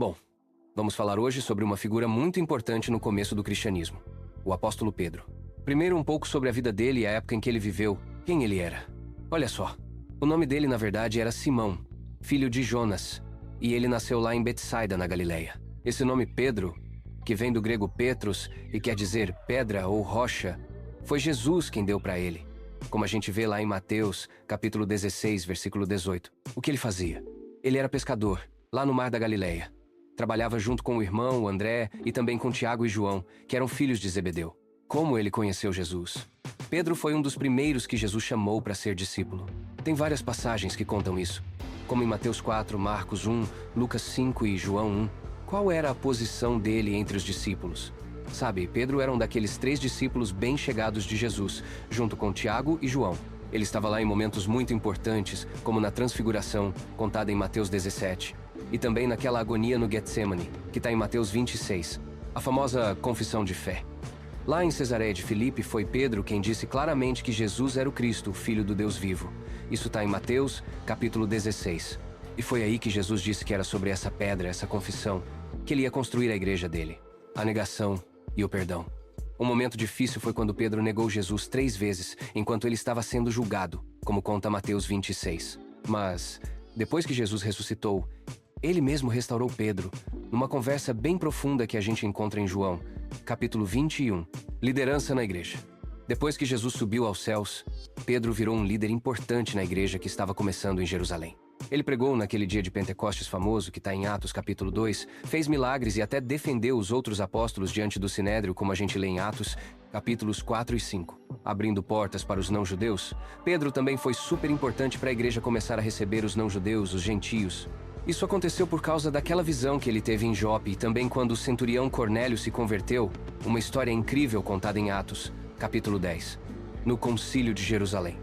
Bom, vamos falar hoje sobre uma figura muito importante no começo do cristianismo, o apóstolo Pedro. Primeiro, um pouco sobre a vida dele e a época em que ele viveu, quem ele era. Olha só, o nome dele na verdade era Simão, filho de Jonas, e ele nasceu lá em Betsaida, na Galileia. Esse nome Pedro, que vem do grego Petros e quer dizer pedra ou rocha, foi Jesus quem deu para ele, como a gente vê lá em Mateus, capítulo 16, versículo 18. O que ele fazia? Ele era pescador, lá no mar da Galileia. Trabalhava junto com o irmão, André, e também com Tiago e João, que eram filhos de Zebedeu. Como ele conheceu Jesus? Pedro foi um dos primeiros que Jesus chamou para ser discípulo. Tem várias passagens que contam isso, como em Mateus 4, Marcos 1, Lucas 5 e João 1. Qual era a posição dele entre os discípulos? Sabe, Pedro era um daqueles 3 discípulos bem chegados de Jesus, junto com Tiago e João. Ele estava lá em momentos muito importantes, como na transfiguração, contada em Mateus 17, e também naquela agonia no Getsemane, que está em Mateus 26, a famosa confissão de fé. Lá em Cesareia de Filipe, foi Pedro quem disse claramente que Jesus era o Cristo, o Filho do Deus vivo. Isso está em Mateus, capítulo 16. E foi aí que Jesus disse que era sobre essa pedra, essa confissão, que ele ia construir a igreja dele. A negação e o perdão. Um momento difícil foi quando Pedro negou Jesus 3 vezes, enquanto ele estava sendo julgado, como conta Mateus 26. Mas, depois que Jesus ressuscitou, ele mesmo restaurou Pedro, numa conversa bem profunda que a gente encontra em João, capítulo 21, liderança na igreja. Depois que Jesus subiu aos céus, Pedro virou um líder importante na igreja que estava começando em Jerusalém. Ele pregou naquele dia de Pentecostes famoso, que está em Atos capítulo 2, fez milagres e até defendeu os outros apóstolos diante do Sinédrio, como a gente lê em Atos, capítulos 4 e 5. Abrindo portas para os não-judeus, Pedro também foi super importante para a igreja começar a receber os não-judeus, os gentios. Isso aconteceu por causa daquela visão que ele teve em Jope e também quando o centurião Cornélio se converteu, uma história incrível contada em Atos, capítulo 10, no Concílio de Jerusalém.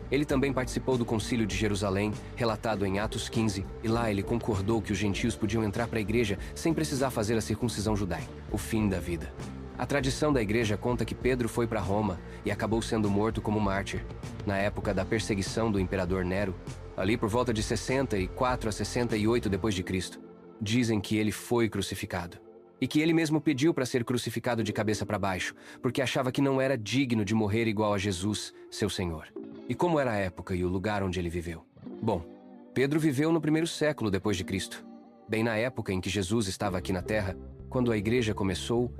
Ele também participou do Concílio de Jerusalém, relatado em Atos 15, e lá ele concordou que os gentios podiam entrar para a igreja sem precisar fazer a circuncisão judaica, o fim da vida. A tradição da igreja conta que Pedro foi para Roma e acabou sendo morto como mártir, na época da perseguição do imperador Nero, ali por volta de 64 a 68 d.C. Dizem que ele foi crucificado. E que ele mesmo pediu para ser crucificado de cabeça para baixo, porque achava que não era digno de morrer igual a Jesus, seu Senhor. E como era a época e o lugar onde ele viveu? Bom, Pedro viveu no 1º século depois de Cristo, bem na época em que Jesus estava aqui na Terra, quando a igreja começou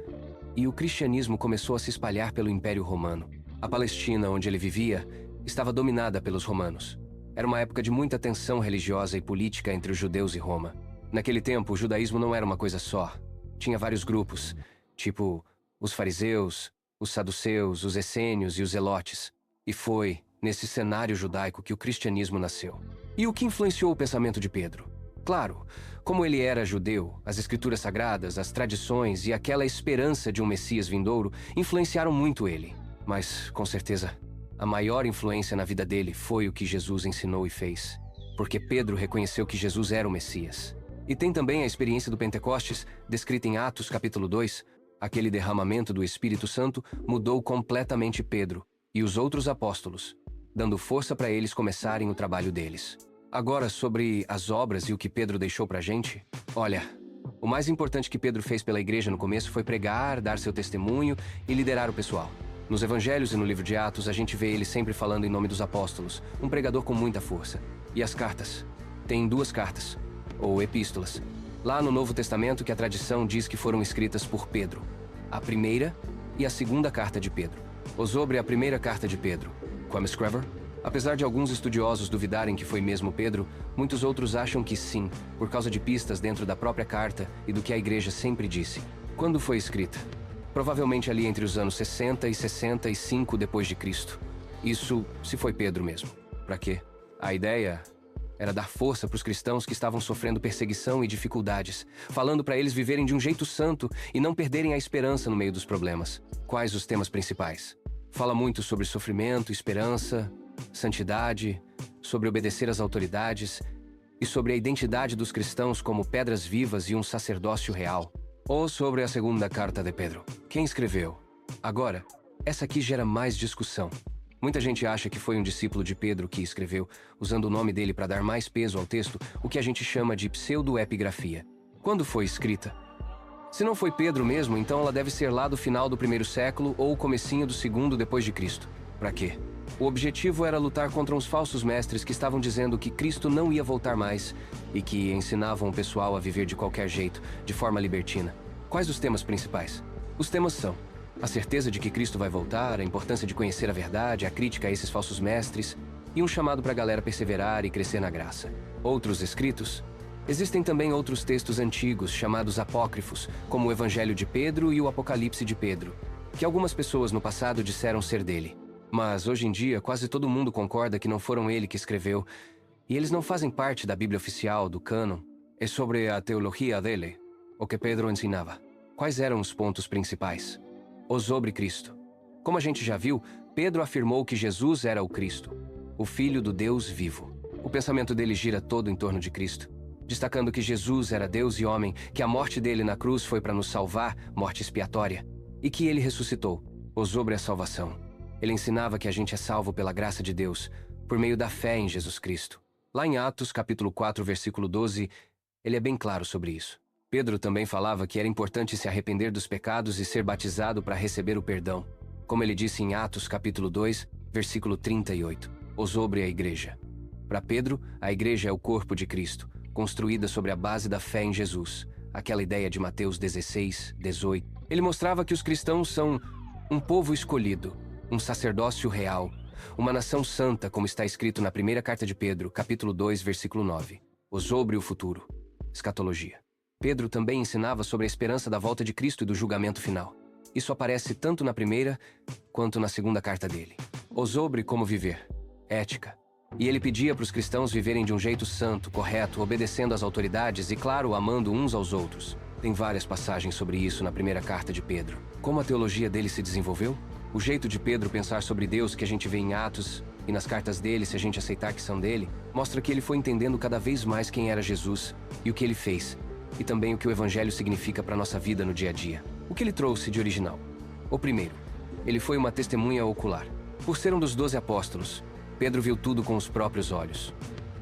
e o cristianismo começou a se espalhar pelo Império Romano. A Palestina, onde ele vivia, estava dominada pelos romanos. Era uma época de muita tensão religiosa e política entre os judeus e Roma. Naquele tempo, o judaísmo não era uma coisa só. Tinha vários grupos, tipo os fariseus, os saduceus, os essênios e os zelotes. E foi nesse cenário judaico que o cristianismo nasceu. E o que influenciou o pensamento de Pedro? Claro, como ele era judeu, as escrituras sagradas, as tradições e aquela esperança de um Messias vindouro influenciaram muito ele. Mas, com certeza, a maior influência na vida dele foi o que Jesus ensinou e fez. Porque Pedro reconheceu que Jesus era o Messias. E tem também a experiência do Pentecostes, descrita em Atos capítulo 2. Aquele derramamento do Espírito Santo mudou completamente Pedro e os outros apóstolos, dando força para eles começarem o trabalho deles. Agora, sobre as obras e o que Pedro deixou pra gente, olha, o mais importante que Pedro fez pela igreja no começo foi pregar, dar seu testemunho e liderar o pessoal. Nos evangelhos e no livro de Atos, a gente vê ele sempre falando em nome dos apóstolos, um pregador com muita força. E as cartas? Tem 2 cartas, ou epístolas, lá no Novo Testamento que a tradição diz que foram escritas por Pedro. A primeira e a segunda carta de Pedro. Ou sobre a primeira carta de Pedro, como Scriver? Apesar de alguns estudiosos duvidarem que foi mesmo Pedro, muitos outros acham que sim, por causa de pistas dentro da própria carta e do que a igreja sempre disse. Quando foi escrita? Provavelmente ali entre os anos 60 e 65 d.C. Isso se foi Pedro mesmo. Pra quê? A ideia era dar força para os cristãos que estavam sofrendo perseguição e dificuldades, falando para eles viverem de um jeito santo e não perderem a esperança no meio dos problemas. Quais os temas principais? Fala muito sobre sofrimento, esperança, santidade, sobre obedecer às autoridades e sobre a identidade dos cristãos como pedras vivas e um sacerdócio real. Ou sobre a segunda carta de Pedro. Quem escreveu? Agora, essa aqui gera mais discussão. Muita gente acha que foi um discípulo de Pedro que escreveu, usando o nome dele para dar mais peso ao texto, o que a gente chama de pseudoepigrafia. Quando foi escrita? Se não foi Pedro mesmo, então ela deve ser lá do final do 1º século ou o comecinho do 2º depois de Cristo. Para quê? O objetivo era lutar contra uns falsos mestres que estavam dizendo que Cristo não ia voltar mais e que ensinavam o pessoal a viver de qualquer jeito, de forma libertina. Quais os temas principais? Os temas são a certeza de que Cristo vai voltar, a importância de conhecer a verdade, a crítica a esses falsos mestres e um chamado para a galera perseverar e crescer na graça. Outros escritos? Existem também outros textos antigos, chamados apócrifos, como o Evangelho de Pedro e o Apocalipse de Pedro, que algumas pessoas no passado disseram ser dele. Mas, hoje em dia, quase todo mundo concorda que não foram ele que escreveu, e eles não fazem parte da Bíblia oficial, do cânon. É sobre a teologia dele, o que Pedro ensinava. Quais eram os pontos principais? O sobre Cristo. Como a gente já viu, Pedro afirmou que Jesus era o Cristo, o Filho do Deus vivo. O pensamento dele gira todo em torno de Cristo, destacando que Jesus era Deus e homem, que a morte dele na cruz foi para nos salvar, morte expiatória, e que ele ressuscitou, o sobre a salvação. Ele ensinava que a gente é salvo pela graça de Deus, por meio da fé em Jesus Cristo. Lá em Atos, capítulo 4, versículo 12, ele é bem claro sobre isso. Pedro também falava que era importante se arrepender dos pecados e ser batizado para receber o perdão. Como ele disse em Atos, capítulo 2, versículo 38, o sobre a igreja. Para Pedro, a igreja é o corpo de Cristo, construída sobre a base da fé em Jesus. Aquela ideia de Mateus 16, 18. Ele mostrava que os cristãos são um povo escolhido, um sacerdócio real, uma nação santa, como está escrito na primeira carta de Pedro, capítulo 2, versículo 9. O sobre o futuro. Escatologia. Pedro também ensinava sobre a esperança da volta de Cristo e do julgamento final. Isso aparece tanto na primeira quanto na segunda carta dele. O sobre como viver. Ética. E ele pedia para os cristãos viverem de um jeito santo, correto, obedecendo às autoridades e, claro, amando uns aos outros. Tem várias passagens sobre isso na primeira carta de Pedro. Como a teologia dele se desenvolveu? O jeito de Pedro pensar sobre Deus que a gente vê em Atos e nas cartas dele, se a gente aceitar que são dele, mostra que ele foi entendendo cada vez mais quem era Jesus e o que ele fez, e também o que o Evangelho significa para a nossa vida no dia a dia. O que ele trouxe de original? O primeiro, ele foi uma testemunha ocular. Por ser um dos 12 apóstolos, Pedro viu tudo com os próprios olhos.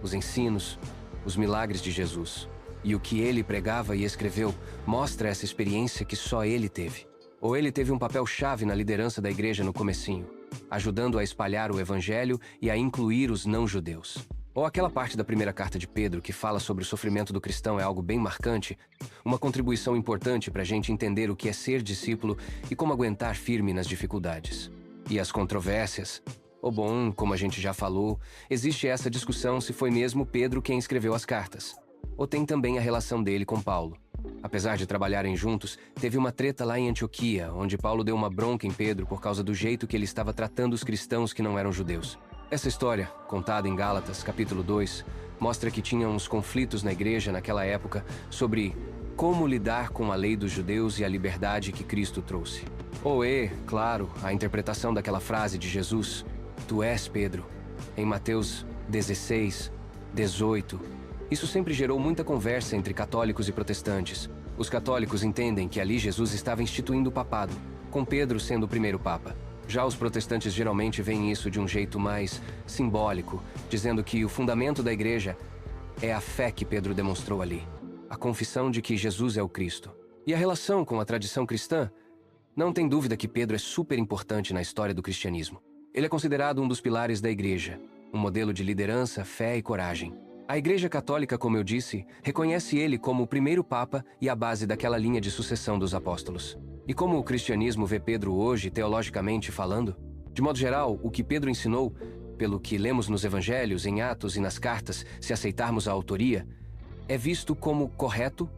Os ensinos, os milagres de Jesus. E o que ele pregava e escreveu mostra essa experiência que só ele teve. Ou ele teve um papel-chave na liderança da igreja no comecinho, ajudando a espalhar o evangelho e a incluir os não-judeus. Ou aquela parte da primeira carta de Pedro que fala sobre o sofrimento do cristão é algo bem marcante, uma contribuição importante para a gente entender o que é ser discípulo e como aguentar firme nas dificuldades. E as controvérsias? Ou bom, como a gente já falou, existe essa discussão se foi mesmo Pedro quem escreveu as cartas. Ou tem também a relação dele com Paulo. Apesar de trabalharem juntos, teve uma treta lá em Antioquia, onde Paulo deu uma bronca em Pedro por causa do jeito que ele estava tratando os cristãos que não eram judeus. Essa história, contada em Gálatas, capítulo 2, mostra que tinha uns conflitos na igreja naquela época sobre como lidar com a lei dos judeus e a liberdade que Cristo trouxe. Ou claro, a interpretação daquela frase de Jesus, "Tu és Pedro", em Mateus 16, 18. Isso sempre gerou muita conversa entre católicos e protestantes. Os católicos entendem que ali Jesus estava instituindo o papado, com Pedro sendo o primeiro papa. Já os protestantes geralmente veem isso de um jeito mais simbólico, dizendo que o fundamento da igreja é a fé que Pedro demonstrou ali, a confissão de que Jesus é o Cristo. E a relação com a tradição cristã? Não tem dúvida que Pedro é super importante na história do cristianismo. Ele é considerado um dos pilares da igreja, um modelo de liderança, fé e coragem. A Igreja Católica, como eu disse, reconhece ele como o primeiro Papa e a base daquela linha de sucessão dos apóstolos. E como o cristianismo vê Pedro hoje, teologicamente falando? De modo geral, o que Pedro ensinou, pelo que lemos nos Evangelhos, em Atos e nas cartas, se aceitarmos a autoria, é visto como correto,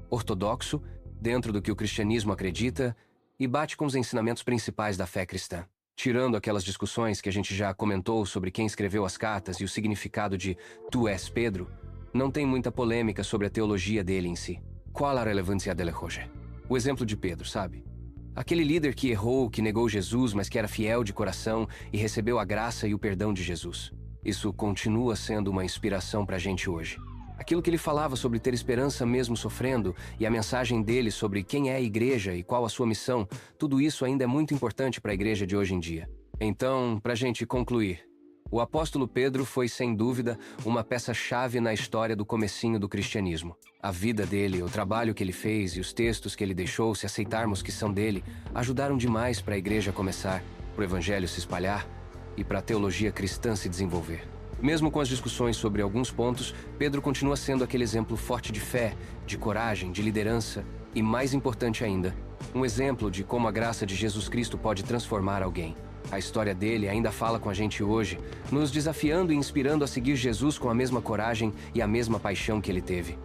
ortodoxo, dentro do que o cristianismo acredita e bate com os ensinamentos principais da fé cristã. Tirando aquelas discussões que a gente já comentou sobre quem escreveu as cartas e o significado de "Tu és Pedro", não tem muita polêmica sobre a teologia dele em si. Qual a relevância dele hoje? O exemplo de Pedro, sabe? Aquele líder que errou, que negou Jesus, mas que era fiel de coração e recebeu a graça e o perdão de Jesus. Isso continua sendo uma inspiração pra gente hoje. Aquilo que ele falava sobre ter esperança mesmo sofrendo e a mensagem dele sobre quem é a igreja e qual a sua missão, tudo isso ainda é muito importante para a igreja de hoje em dia. Então, pra gente concluir, O apóstolo Pedro foi, sem dúvida, uma peça-chave na história do comecinho do cristianismo. A vida dele, o trabalho que ele fez e os textos que ele deixou, se aceitarmos que são dele, ajudaram demais para a igreja começar, para o evangelho se espalhar e para a teologia cristã se desenvolver. Mesmo com as discussões sobre alguns pontos, Pedro continua sendo aquele exemplo forte de fé, de coragem, de liderança e, mais importante ainda, um exemplo de como a graça de Jesus Cristo pode transformar alguém. A história dele ainda fala com a gente hoje, nos desafiando e inspirando a seguir Jesus com a mesma coragem e a mesma paixão que ele teve.